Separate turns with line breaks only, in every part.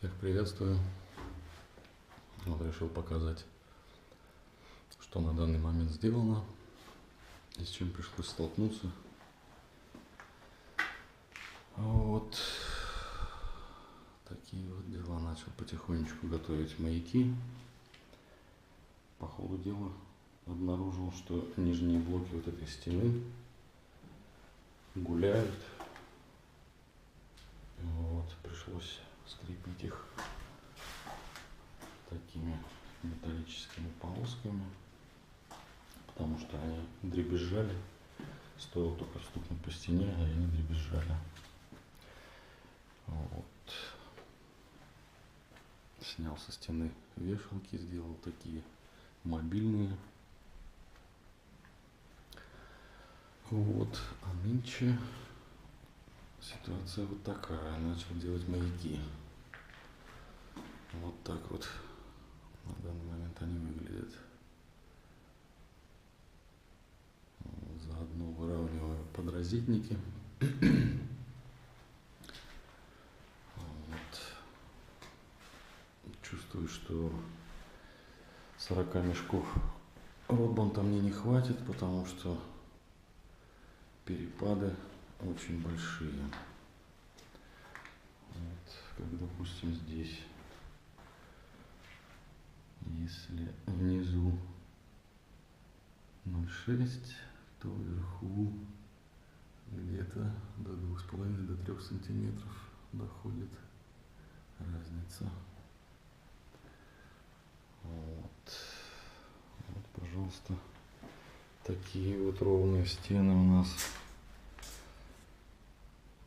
Всех приветствую. Вот решил показать, что на данный момент сделано и с чем пришлось столкнуться. Вот такие вот дела. Начал потихонечку готовить маяки. По ходу дела обнаружил, что нижние блоки вот этой стены гуляют. Вот, пришлось скрепить их такими металлическими полосками, потому что они дребезжали. Стоило только стукнуть по стене, и они дребезжали. Вот. Снял со стены вешалки, сделал такие мобильные. Вот. А нынче ситуация вот такая. Начал делать маяки. Вот так вот на данный момент они выглядят. Заодно выравниваю подрозетники. Вот. Чувствую, что 40 мешков ротбанта мне не хватит, потому что перепады очень большие. Вот, как допустим здесь, если внизу 0,6, то вверху где-то до 2,5-3 сантиметров доходит разница. Вот. Вот, пожалуйста, такие вот ровные стены у нас.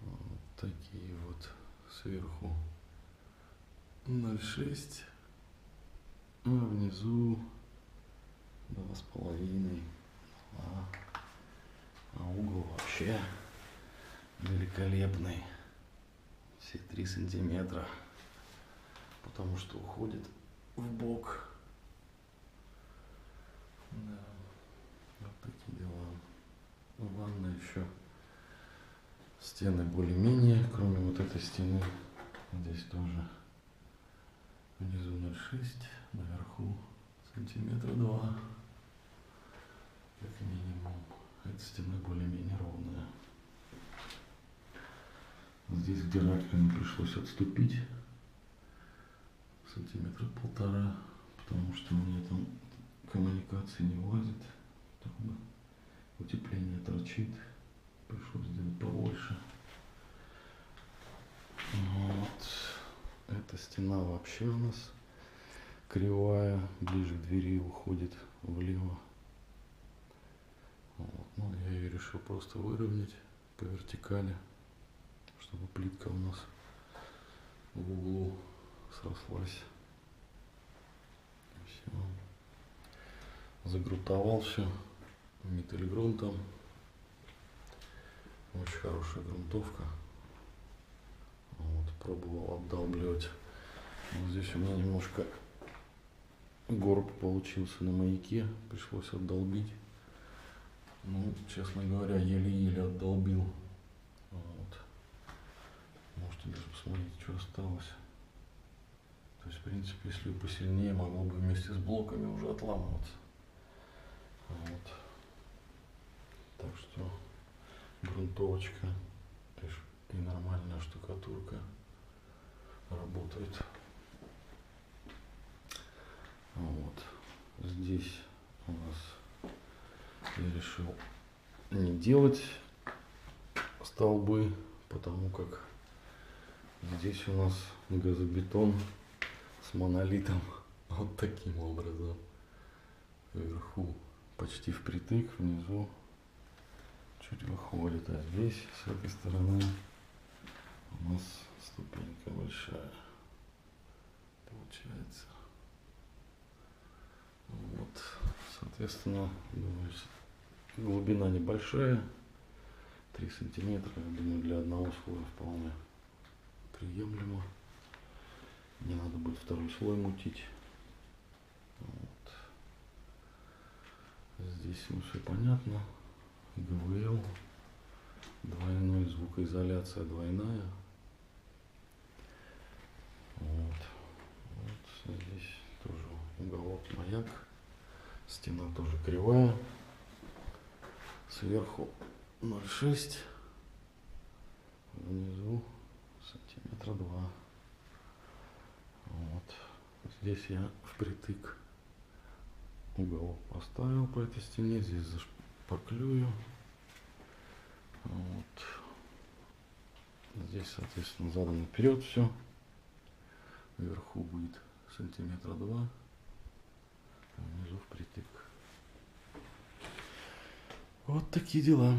Вот такие вот сверху 0,6, а внизу 2,5. А угол вообще великолепный. Все 3 сантиметра. Потому что уходит в бок. Да. Вот такие дела. Ванна еще. Стены более-менее, кроме вот этой стены. Здесь тоже внизу 0,6, наверху сантиметра 2. Как минимум. Эта стена более-менее ровная. Здесь, где раковину, пришлось отступить сантиметра 1,5, потому что у меня там коммуникации не влазит. Там утепление торчит. Пришлось сделать побольше. Вот. Эта стена вообще у нас кривая, ближе к двери уходит влево. Вот. Ну, я ее решил просто выровнять по вертикали, чтобы плитка у нас в углу срослась. Все. Загрунтовал все металлогрунтом. Очень хорошая грунтовка. Вот, пробовал обдалбливать. Вот здесь у меня немножко горб получился на маяке. Пришлось отдолбить. Ну, честно говоря, еле-еле отдолбил. Вот. Можете даже посмотреть, что осталось. То есть, в принципе, если бы посильнее, могло бы вместе с блоками уже отламываться. Вот. Так что грунтовочка и нормальная штукатурка работает. Вот. Здесь у нас я решил не делать столбы, потому как здесь у нас газобетон с монолитом вот таким образом. Вверху почти впритык, внизу чуть выходит, а здесь с этой стороны у нас ступенька большая получается. Вот, соответственно, глубина небольшая, 3 сантиметра, я думаю, для одного слоя вполне приемлемо. Не надо будет второй слой мутить. Вот. Здесь все понятно. ГВЛ, двойной, звукоизоляция двойная. Вот. Стена тоже кривая. Сверху 0,6. Внизу сантиметра 2. Вот. Здесь я впритык уголок поставил по этой стене. Здесь зашпаклюю. Вот. Здесь, соответственно, задом наперед все. Вверху будет сантиметра 2. А внизу впритык. Вот такие дела.